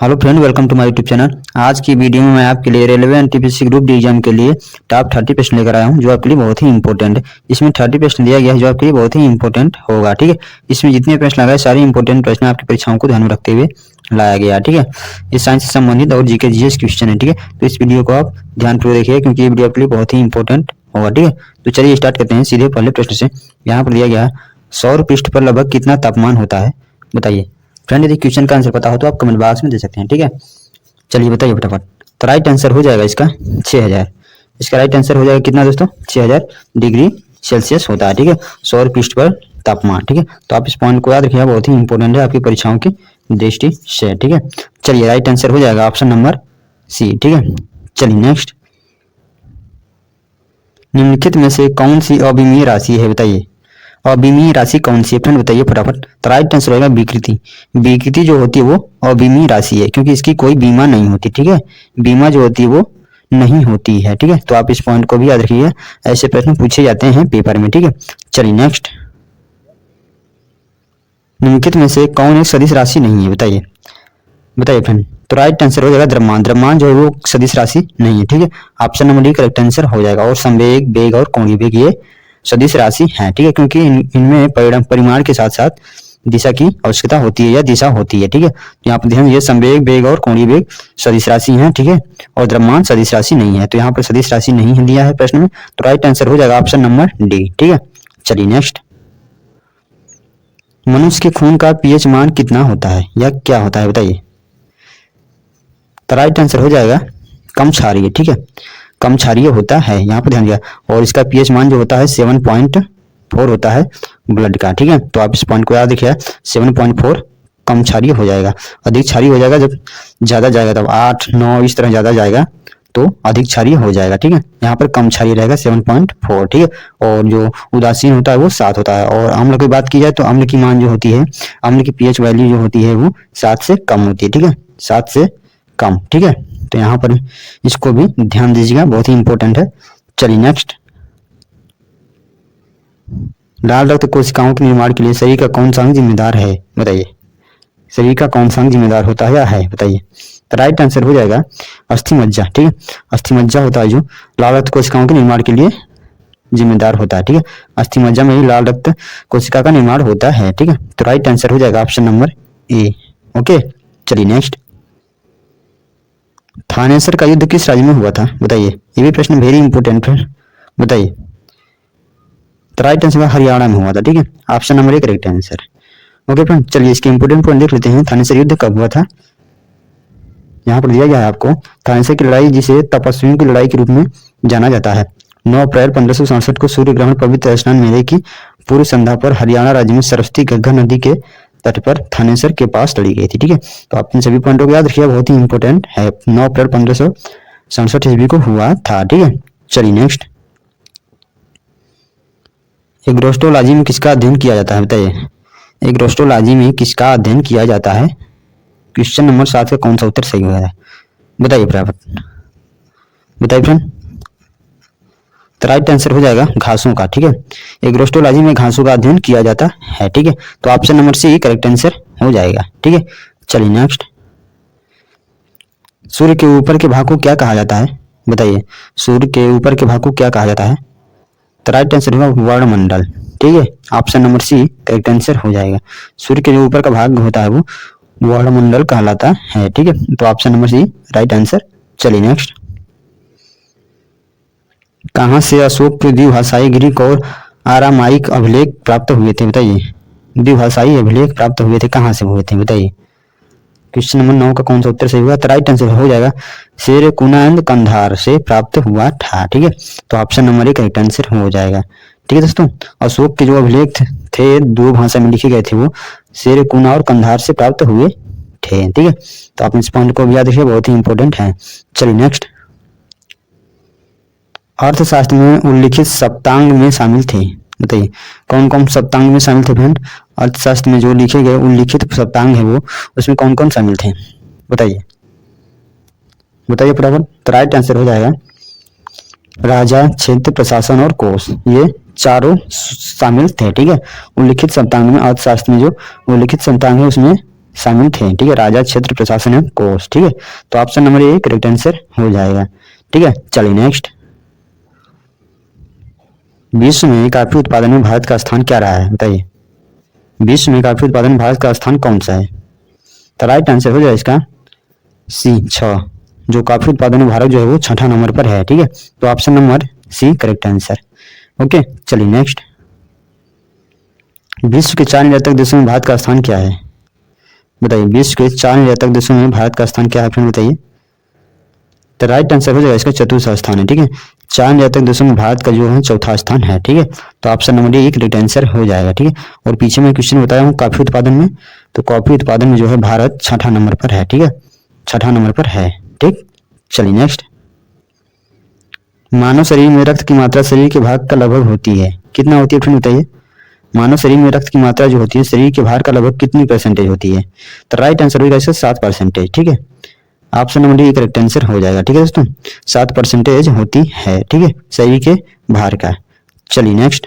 Hello friend, welcome to my YouTube channel. आज की video में मैं आपके लिए railway NTPC group D exam के लिए टॉप 30 प्रश्न लेकर आया हूं जो आपके लिए बहुत ही इंपॉर्टेंट है। इसमें 30 प्रश्न दिया गया है जो आपके लिए बहुत ही इंपॉर्टेंट होगा। ठीक है, इसमें जितने प्रश्न लगाए सारे इंपॉर्टेंट प्रश्न आपकी परीक्षाओं को ध्यान में रखते हुए लाया गया। ठीक है, ये साइंस से संबंधित और जीके जीएस क्वेश्चन है। ठीक है, तो इस वीडियो को आप ध्यानपूर्वक देखिए क्योंकि ये वीडियो आपके लिए बहुत ही इंपॉर्टेंट होगा। ठीक है, तो चलिए स्टार्ट करते हैं सीधे पहले प्रश्न से। यहाँ पर दिया गया है सौर पृष्ठ पर लगभग कितना तापमान होता है, बताइए। फ्रेंड, यदि क्वेश्चन का आंसर पता हो तो आप कमेंट बॉक्स में दे सकते हैं। ठीक है, चलिए बताइए फटाफट। तो राइट आंसर हो जाएगा इसका 6000। इसका राइट आंसर हो जाएगा कितना दोस्तों, 6000 डिग्री सेल्सियस होता है। ठीक है, सौर पृष्ठ पर तापमान। ठीक है, तो आप इस पॉइंट को याद रखिएगा, बहुत ही इंपॉर्टेंट है आपकी परीक्षाओं की दृष्टि से। ठीक है, चलिए राइट आंसर हो जाएगा ऑप्शन नंबर सी। ठीक है, चलिए नेक्स्ट। निम्नलिखित में से कौन सी अविमीय राशि है, बताइए। अविमीय राशि कौन सी है फ्रेंड, बताइए फटाफट। तो राइट आंसर होगा विकृति। विकृति जो होती है वो अविमीय राशि है क्योंकि इसकी कोई बीमा नहीं होती। ठीक है, बीमा जो होती है वो नहीं होती है। ठीक है, तो आप इस पॉइंट को भी याद रखिए, ऐसे प्रश्न पूछे जाते हैं पेपर में। ठीक है, चलिए नेक्स्ट। निम्नलिखित में से कौन एक सदिश राशि नहीं है, बताइए। बताइए फ्रेंड। तो राइट आंसर हो जाएगा द्रव्यमान। द्रव्यमान जो है वो सदिश राशि नहीं है। ठीक है, option number D correct answer हो जाएगा। और संवेग, वेग और कोणीय वेग ये सदिश राशि है। ठीक है, क्योंकि इनमें परिमाण के साथ साथ दिशा की आवश्यकता होती है या दिशा होती है। ठीक है, तो यहाँ पर ध्यान दीजिए, संवेग, वेग और कोणीय वेग सदिश राशि है। ठीक है, और द्रव्यमान सदिश राशि नहीं है, तो यहाँ पर सदिश राशि नहीं है दिया है प्रश्न में। तो राइट आंसर हो जाएगा ऑप्शन नंबर डी। ठीक है, चलिए नेक्स्ट। मनुष्य के खून का पीएच मान कितना होता है या क्या होता है, बताइए। तो राइट आंसर हो जाएगा कम क्षारीय। ठीक है, कम क्षारीय होता है, यहाँ पर ध्यान दिया। और इसका पीएच मान जो होता है 7.4 होता है ब्लड का। ठीक है, तो आप इस पॉइंट को याद रखिए, 7.4 कम क्षारीय हो जाएगा। अधिक क्षारीय हो जाएगा जब ज्यादा जाएगा, तब 8, 9 इस तरह ज्यादा जाएगा तो अधिक क्षारीय हो जाएगा। ठीक है, यहाँ पर कम क्षारीय रहेगा 7.4। ठीक है, और जो उदासीन होता है वो 7 होता है। और अम्ल की बात की जाए तो अम्ल की मान जो होती है, अम्ल की पीएच वैल्यू जो होती है वो 7 से कम होती है। ठीक है, 7 से कम। ठीक है, तो यहाँ पर इसको भी ध्यान दीजिएगा, बहुत ही इंपॉर्टेंट है। चलिए नेक्स्ट। लाल रक्त कोशिकाओं के निर्माण के लिए शरीर का कौन सा अंग जिम्मेदार है, बताइए। शरीर का कौन सा अंग जिम्मेदार होता है या है, बताइए। तो राइट आंसर हो जाएगा अस्थि मज्जा। ठीक है, अस्थि मज्जा होता है जो लाल रक्त कोशिकाओं के निर्माण के लिए जिम्मेदार होता है। ठीक है, अस्थि मज्जा में ही लाल रक्त कोशिका का निर्माण होता है। ठीक है, तो राइट आंसर हो जाएगा ऑप्शन नंबर ए। ओके, चलिए नेक्स्ट। थानेसर का युद्ध किस राज्य में हुआ था, बताइए। ये भी प्रश्न वेरी इंपॉर्टेंट है, बताइए। तो राइट आंसर हरियाणा में हुआ था। ठीक है, option number A correct answer. Okay friend, चलिए इसके इंपॉर्टेंट पॉइंट देख लेते हैं। थानेसर युद्ध कब हुआ था, यहाँ पर दिया गया है आपको। थानेसर की लड़ाई, जिसे तपस्वियों की लड़ाई के रूप में जाना जाता है, 9 अप्रैल 1567 को सूर्य ग्रहण पवित्र स्नान मेले की पूर्व संध्या पर हरियाणा राज्य में सरस्वती घग्गर नदी के तट पर थानेसर के पास लड़ी गई थी। ठीक है, तो आप इन सभी पॉइंटों को याद रखिए, बहुत ही इंपॉर्टेंट है। 9 अप्रैल 1567 ईस्वी को हुआ था। ठीक है, चलिए नेक्स्ट। एग्रोस्टोलॉजी में किसका अध्ययन किया जाता है, बताइए। एग्रोस्टोलॉजी में किसका अध्ययन किया जाता है, क्वेश्चन नंबर 7 का कौन सा उत्तर सही हुआ है, बताइए फटाफट। बताइए फ्रेंड। तो राइट आंसर हो जाएगा घासों का। ठीक है, एग्रोस्टोलॉजी में घासों का अध्ययन किया जाता है। ठीक है, तो option number C correct answer हो जाएगा। ठीक है, चलिए नेक्स्ट। सूर्य के ऊपर के भाग को क्या कहा जाता है, बताइए। सूर्य के ऊपर के भाग को क्या कहा जाता है, तो राइट आंसर होगा वर्णमंडल। ठीक है, option number C correct answer हो जाएगा। सूर्य के जो ऊपर का भाग होता है वो वर्णमंडल कहलाता है। ठीक है, तो option number C right answer. चलिए नेक्स्ट। कहाँ से अशोक के द्विभाषाई ग्रीक और आरामाइक अभिलेख प्राप्त हुए थे, बताइए। द्विभाषाई अभिलेख प्राप्त हुए थे, कहाँ से हुए थे, बताइए। क्वेश्चन नंबर 9 का कौन सा उत्तर सही हुआ, तो राइट आंसर हो जाएगा शेरकुनांद कंधार से प्राप्त हुआ था। ठीक है, तो option number A correct answer हो जाएगा। ठीक है दोस्तों, अशोक के जो अभिलेख थे 2 भाषा में लिखे गए थे वो शेरकुना और कंधार से प्राप्त हुए थे। ठीक है, तो आप इस पॉइंट को भी याद रखिए, बहुत ही इंपॉर्टेंट है। चलिए नेक्स्ट। अर्थशास्त्र में उल्लिखित सप्तांग में शामिल थे, बताइए। कौन कौन सप्तांग में शामिल थे फ्रेंड, अर्थशास्त्र में जो लिखे गए उल्लिखित सप्तांग है वो उसमें कौन कौन शामिल थे, बताइए। बताइए फटाफट। तो राइट आंसर हो जाएगा राजा, क्षेत्र, प्रशासन और कोष, ये चारों शामिल थे। ठीक है, उल्लिखित सप्तांग में, अर्थशास्त्र में जो उल्लिखित सप्तांग है उसमें शामिल थे, ठीक है। राजा, क्षेत्र, प्रशासन एवं कोष, ठीक है। तो option number A correct answer हो जाएगा, ठीक है। चलिए नेक्स्ट, विश्व में कॉफी उत्पादन में भारत का स्थान क्या रहा है, बताइए। विश्व में कॉफी उत्पादन में भारत का स्थान कौन सा है? तो राइट आंसर हो जाएगा इसका सी 6, जो कॉफी उत्पादन में भारत जो है वो 6ठा नंबर पर है, ठीक है। तो option number C correct answer. Okay, चलिए नेक्स्ट, विश्व के 4 निर्यातक देशों में भारत का स्थान क्या है, बताइए। विश्व के 4 निर्यातक देशों में भारत का स्थान क्या है फ्रेंड, बताइए। तो राइट आंसर हो जाएगा इसका चतुर्थ स्थान है, ठीक है। 4 निर्यातक देशों में भारत का जो है चौथा स्थान है, ठीक है। तो option number A correct answer हो जाएगा, ठीक है। और पीछे मैं क्वेश्चन बताया हूँ कॉफी उत्पादन में, तो कॉफी उत्पादन में जो है भारत 6ठा नंबर पर है, ठीक है। 6ठा नंबर पर है, ठीक। चलिए नेक्स्ट, मानव शरीर में रक्त की मात्रा शरीर के भाग का लगभग होती है, कितना होती है फ्रेंड, बताइए। मानव शरीर में रक्त की मात्रा जो होती है शरीर के भार का लगभग कितनी परसेंटेज होती है? तो राइट आंसर होगा इसका 7%, ठीक है। Option number D correct answer हो जाएगा, ठीक है दोस्तों। 7% होती है, ठीक है, शरीर के भार का। चलिए नेक्स्ट,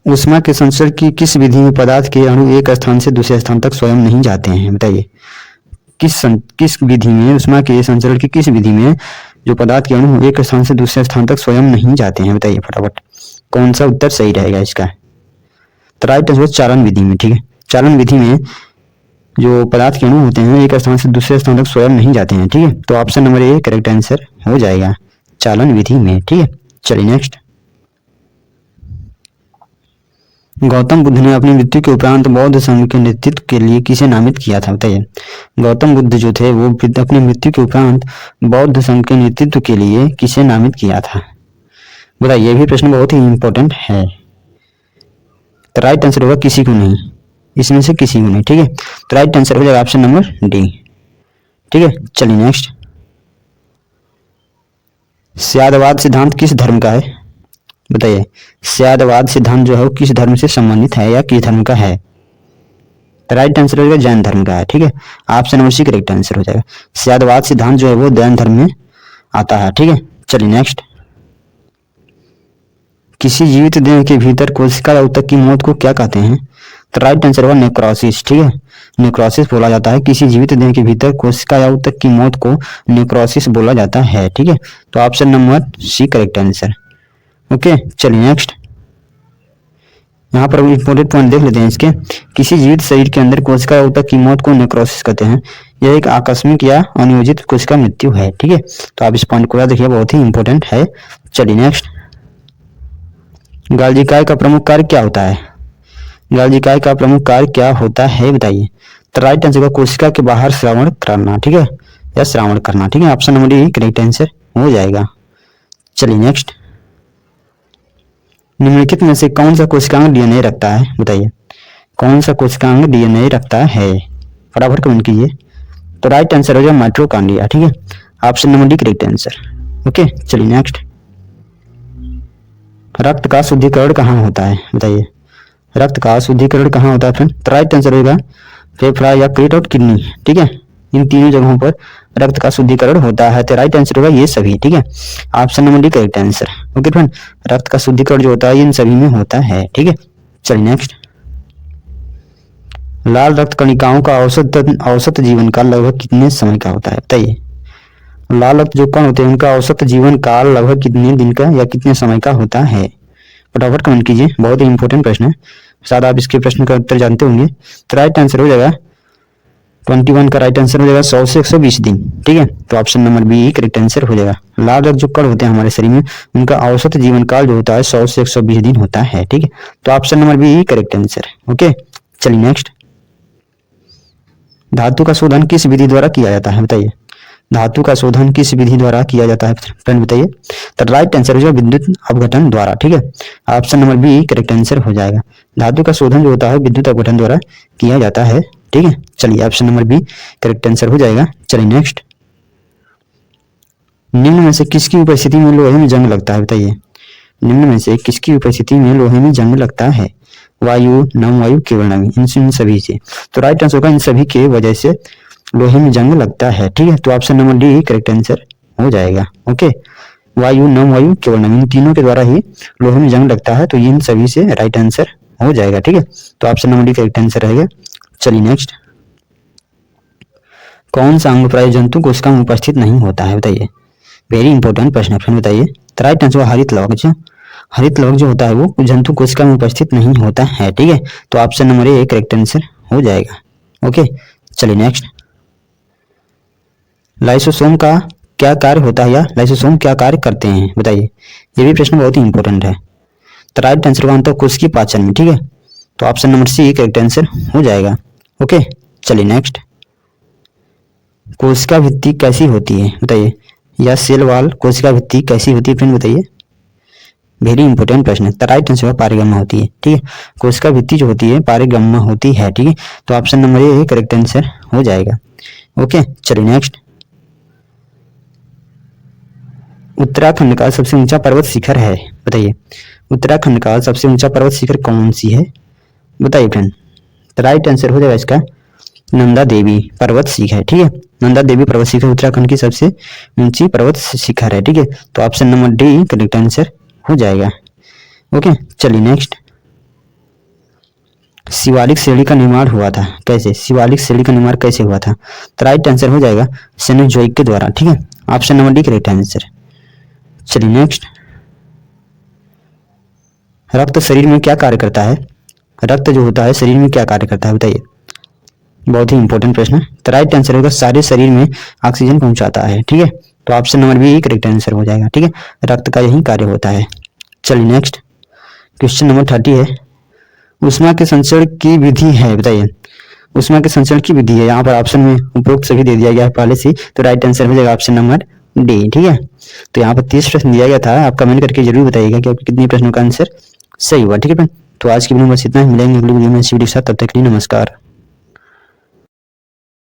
ऊष्मा के संचरण की किस विधि में पदार्थ के अणु एक स्थान से दूसरे स्थान तक स्वयं नहीं जाते हैं, बताइए। किस विधि में, ऊष्मा के संचरण की किस विधि में जो पदार्थ के अणु एक स्थान से दूसरे स्थान तक स्वयं नहीं जाते हैं, बताइए फटाफट। कौन सा उत्तर सही रहेगा इसका? तो राइट आंसर चालन विधि में, ठीक है। चालन विधि में जो पदार्थ के अणु होते हैं एक स्थान से दूसरे स्थान तक स्वयं नहीं जाते हैं, ठीक है। तो option number A correct answer हो जाएगा, चालन विधि में, ठीक है। चलिए नेक्स्ट, गौतम बुद्ध ने अपनी मृत्यु के उपरांत बौद्ध संघ के नेतृत्व के लिए किसे नामित किया था, बताइए। गौतम बुद्ध जो थे वो अपनी मृत्यु के उपरांत बौद्ध संघ के नेतृत्व के लिए किसे नामित किया था, बताइए। ये भी प्रश्न बहुत ही इंपॉर्टेंट है। तो राइट आंसर होगा किसी को नहीं, इसमें से किसी को नहीं, ठीक है। तो राइट आंसर हो जाएगा ऑप्शन नंबर डी, ठीक है। चलिए नेक्स्ट, स्यादवाद सिद्धांत किस धर्म का है, बताइए। स्यादवाद सिद्धांत जो है वो किस धर्म से संबंधित है या किस धर्म का है? तो राइट आंसर हो जाएगा जैन धर्म का है, ठीक है। Option number C correct answer हो जाएगा। स्यादवाद सिद्धांत जो है वो जैन धर्म में आता है, ठीक है। चलिए नेक्स्ट, किसी जीवित देह के भीतर कोशिका या ऊतक की मौत को क्या कहते हैं? तो राइट आंसर होगा नेक्रोसिस, ठीक है। नेक्रोसिस बोला जाता है किसी जीवित देह के भीतर कोशिका या ऊतक की मौत को नेक्रोसिस बोला जाता है, ठीक है। तो option number C correct answer. Okay, चलिए नेक्स्ट, यहाँ पर इंपॉर्टेंट पॉइंट देख लेते हैं इसके। किसी जीवित शरीर के अंदर कोशिका या ऊतक की मौत को नेक्रोसिस कहते हैं। यह एक आकस्मिक या अनियोजित कोशिका मृत्यु है, ठीक है। तो आप इस पॉइंट को याद रखिए, बहुत ही इंपॉर्टेंट है। चलिए नेक्स्ट, गाल्जिकाय का प्रमुख कार्य क्या होता है? गाल्जिकाय का प्रमुख कार्य क्या होता है, बताइए। तो राइट आंसर होगा कोशिका के बाहर श्रावण करना, ठीक है, या श्रावण करना, ठीक है। Option number D correct answer हो जाएगा। चलिए नेक्स्ट, निम्नलिखित में से कौन सा कोशिकांग डीएनए रखता है, बताइए। कौन सा कोशिकांग डीएनए रखता है, फटाफट कमेंट कीजिए। तो राइट आंसर हो जाएगा माइटोकॉन्ड्रिया, ठीक है। Option number D correct answer. Okay, चलिए नेक्स्ट, रक्त का शुद्धिकरण कहाँ होता है, बताइए। रक्त का शुद्धिकरण कहाँ होता है फ्रेंड? तो राइट आंसर होगा फेफड़ा, यकृत और किडनी, ठीक है। इन तीनों जगहों पर रक्त का शुद्धिकरण होता है। तो राइट आंसर होगा ये सभी, ठीक है। Option number D correct answer. Okay friend, रक्त का शुद्धिकरण जो होता है इन सभी में होता है, ठीक है। चलिए नेक्स्ट, लाल रक्त कणिकाओं का औसत जीवन काल लगभग कितने समय का होता है, बताइए। लाल रक्त जो कण होते हैं उनका औसत जीवन काल लगभग कितने दिन का या कितने समय का होता है? फटाफट कमेंट कीजिए, बहुत ही इंपॉर्टेंट प्रश्न है, शायद आप इसके प्रश्न का उत्तर जानते होंगे। तो राइट आंसर हो जाएगा 21 का राइट आंसर हो जाएगा 100 से 120 दिन, ठीक है। तो option number B correct answer हो जाएगा। लाल रक्त जो कण होते हैं हमारे शरीर में उनका औसत जीवन काल जो होता है 100 से 120 दिन होता है, ठीक है। तो option number B correct answer. Okay, चलिए नेक्स्ट, धातु का शोधन किस विधि द्वारा किया जाता है, बताइए। धातु का शोधन किस विधि द्वारा किया जाता है फ्रेंड, बताइए। तो राइट आंसर हो जाएगा विद्युत अपघटन द्वारा, ठीक है। Option number B correct answer हो जाएगा। धातु का शोधन जो होता है विद्युत अपघटन द्वारा किया जाता है, ठीक है। चलिए option number B correct answer हो जाएगा। चलिए नेक्स्ट, निम्न में से किसकी उपस्थिति में लोहे में जंग लगता है, बताइए। निम्न में से किसकी उपस्थिति में लोहे में जंग लगता है? वायु, नम वायु, केवल नमी, इन सभी से। तो राइट आंसर होगा इन सभी के वजह से लोहे में जंग लगता है, ठीक है। तो option number D correct answer हो जाएगा। ओके, वायु, नम वायु, केवल नमी, इन तीनों के द्वारा ही लोहे में जंग लगता है। तो इन सभी से राइट आंसर हो जाएगा, ठीक है। तो option number D correct answer रहेगा। चलिए नेक्स्ट, कौन सा अंग प्राय जंतु कोशिका में उपस्थित नहीं होता है, बताइए। वेरी इंपॉर्टेंट प्रश्न फ्रेंड, बताइए। तो राइट आंसर हरित लवज। हरित लवज जो होता है वो जंतु कोशिका में उपस्थित नहीं होता है, ठीक है। तो option number A correct answer हो जाएगा। ओके, चलिए नेक्स्ट, लाइसोसोम का क्या कार्य होता है या लाइसोसोम क्या कार्य करते हैं, बताइए। ये भी प्रश्न बहुत ही इंपॉर्टेंट है। तो राइट आंसर होगा कोशिकीय पाचन में, ठीक है। तो option number C correct answer हो जाएगा। ओके, चलिए नेक्स्ट, कोशिका भित्ति कैसी होती है, बताइए। या सेल वाल कोशिका भित्ति कैसी होती है फ्रेंड, बताइए। वेरी इंपॉर्टेंट प्रश्न है। तो राइट आंसर पारिगम्य होती है, ठीक है। कोशिका भित्ति जो होती है पारिगम्य होती है, ठीक है। तो option number A correct answer हो जाएगा। ओके, चलिए नेक्स्ट, उत्तराखंड का सबसे ऊंचा पर्वत शिखर है, बताइए। उत्तराखंड का सबसे ऊंचा पर्वत शिखर कौन सी है, बताइए फ्रेंड। तो राइट आंसर हो जाएगा इसका नंदा देवी पर्वत शिखर, ठीक है। नंदा देवी पर्वत शिखर उत्तराखंड की सबसे ऊंची पर्वत शिखर है, ठीक है। तो option number D correct answer हो जाएगा। ओके, चलिए नेक्स्ट, शिवालिक श्रेणी का निर्माण हुआ था कैसे, शिवालिक श्रेणी का निर्माण कैसे हुआ था। तो राइट आंसर हो जाएगा सेनोजोइक के द्वारा, ठीक है। Option number D correct answer. चलिए नेक्स्ट, रक्त शरीर में क्या कार्य करता है, रक्त जो होता है शरीर में क्या कार्य करता है, बताइए। बहुत ही इंपॉर्टेंट प्रश्न है। तो राइट आंसर होगा सारे शरीर में ऑक्सीजन पहुंचाता है, ठीक है। तो option number B correct answer हो जाएगा, ठीक है। रक्त का यही कार्य होता है। चलिए नेक्स्ट, क्वेश्चन नंबर 30 है, ऊष्मा के संचरण की विधि है, बताइए। ऊष्मा के संचरण की विधि है, यहाँ पर ऑप्शन में उपरोक्त सभी दे दिया गया है पहले से। तो राइट आंसर हो जाएगा ऑप्शन नंबर डी, ठीक है। तो यहाँ पर 30 प्रश्न दिया गया था, आप कमेंट करके जरूर बताइएगा कि आपके कितने प्रश्नों का आंसर सही हुआ, ठीक है। तो आज की वीडियो में बस इतना ही, मिलेंगे अगली वीडियो में इसी वीडियो के साथ, तब तक के लिए नमस्कार।